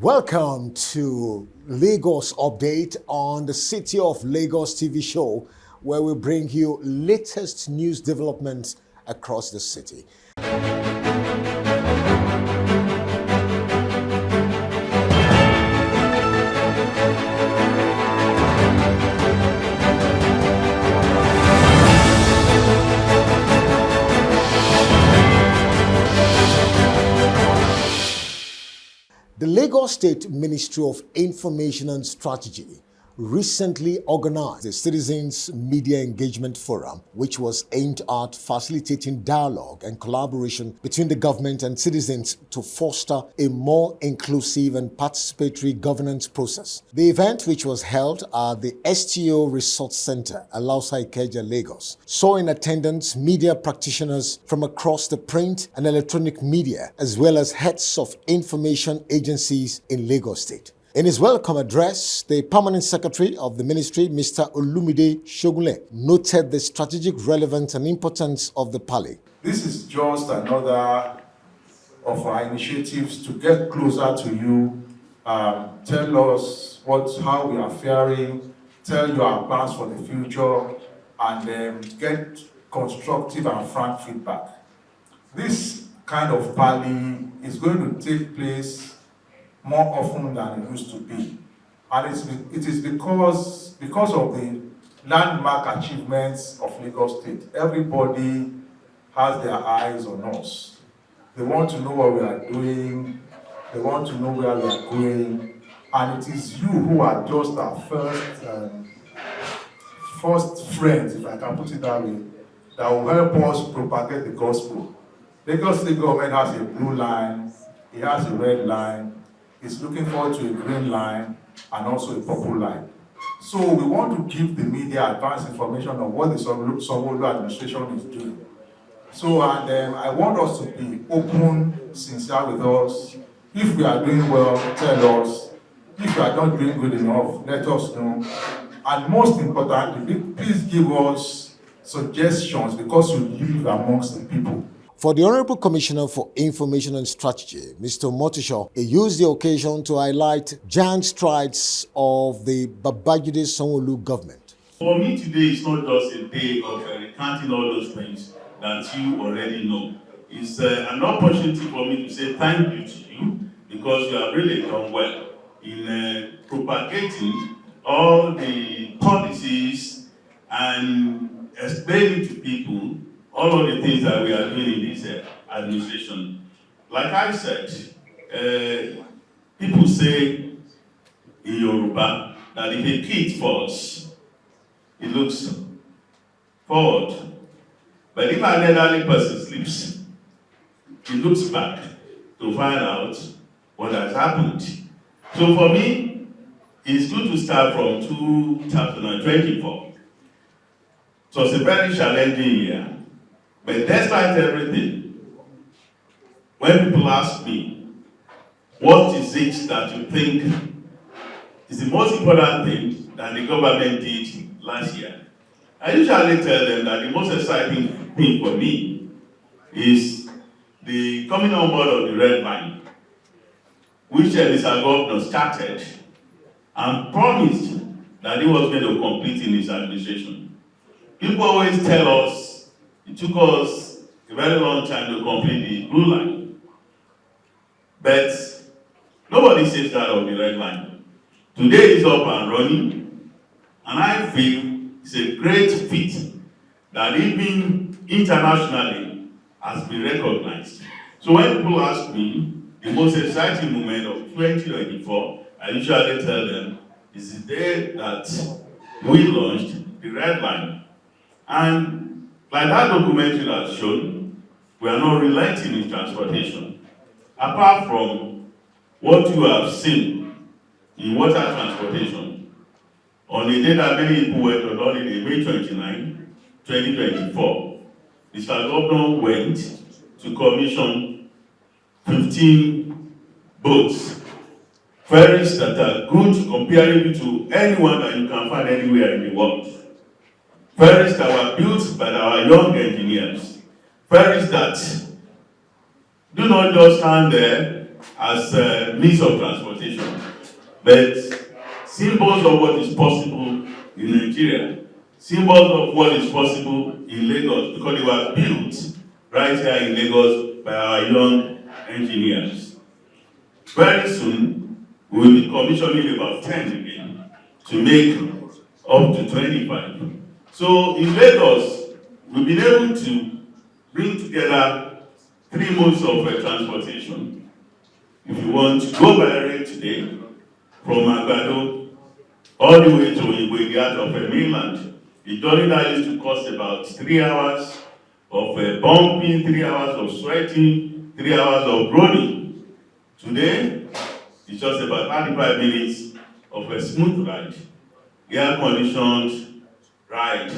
Welcome to Lagos Update on the City of Lagos TV show, where we bring you latest news developments across the city. The Lagos State Ministry of Information and Strategy recently organized the Citizens Media Engagement Forum, which was aimed at facilitating dialogue and collaboration between the government and citizens to foster a more inclusive and participatory governance process. The event, which was held at the STO Resource Center, Alausa Ikeja, Lagos, saw in attendance media practitioners from across the print and electronic media, as well as heads of information agencies in Lagos State. In his welcome address, the Permanent Secretary of the Ministry, Mr. Olumide Shogunle, noted the strategic relevance and importance of the Pali. This is just another of our initiatives to get closer to you, tell us how we are faring, tell you our plans for the future, and get constructive and frank feedback. This kind of Pali is going to take place more often than it used to be. And it is because of the landmark achievements of Lagos State. Everybody has their eyes on us. They want to know what we are doing. They want to know where we are going. And it is you who are just our first friends, if I can put it that way, that will help us propagate the gospel. Lagos State government has a blue line, it has a red line, it's looking forward to a green line and also a purple line. So we want to give the media advanced information on what the Sanwo-Olu administration is doing. So, I want us to be open, sincere with us. If we are doing well, tell us. If we are not doing good enough, let us know. And most importantly, please give us suggestions because you live amongst the people. For the Honorable Commissioner for Information and Strategy, Mr. Motisha, he used the occasion to highlight giant strides of the Babajide Sanwo-Olu government. For me today, it's not just a day of recounting all those things that you already know. It's an opportunity for me to say thank you to you because you have really done well in propagating all the policies and explaining to people all of the things that we are doing in this administration. Like I said, people say in Yoruba that if a kid falls, it looks forward. But if an elderly person sleeps, he looks back to find out what has happened. So for me, it's good to start from 2024. It was a very challenging year. But despite everything, when people ask me, what is it that you think is the most important thing that the government did last year? I usually tell them that the most exciting thing for me is the coming on board of the red line, which Mr. Governor started and promised that he was going to complete in his administration. People always tell us it took us a very long time to complete the blue line. But nobody says that of the red line. Today is up and running, and I feel it's a great feat that even internationally has been recognized. So when people ask me the most exciting moment of 2024, I usually tell them it's the day that we launched the red line. And like that documentary has shown, we are not relenting in transportation. Apart from what you have seen in water transportation, on the day that many people went on holiday, May 29, 2024, Mr. Governor went to commission 15 boats, ferries that are good comparable to anyone that you can find anywhere in the world. Ferries that were built by our young engineers. Ferries that do not just stand there as a means of transportation, but symbols of what is possible in Nigeria, symbols of what is possible in Lagos, because they were built right here in Lagos by our young engineers. Very soon, we will be commissioning about 10 again to make up to 25. So in Lagos, we've been able to bring together 3 modes of transportation. If you want to go by rail today, from Agbado all the way to Igwe, the heart of a mainland, the journey that used to cost about 3 hours of bumping, 3 hours of sweating, 3 hours of groaning. Today, it's just about 35 minutes of a smooth ride, air-conditioned ride.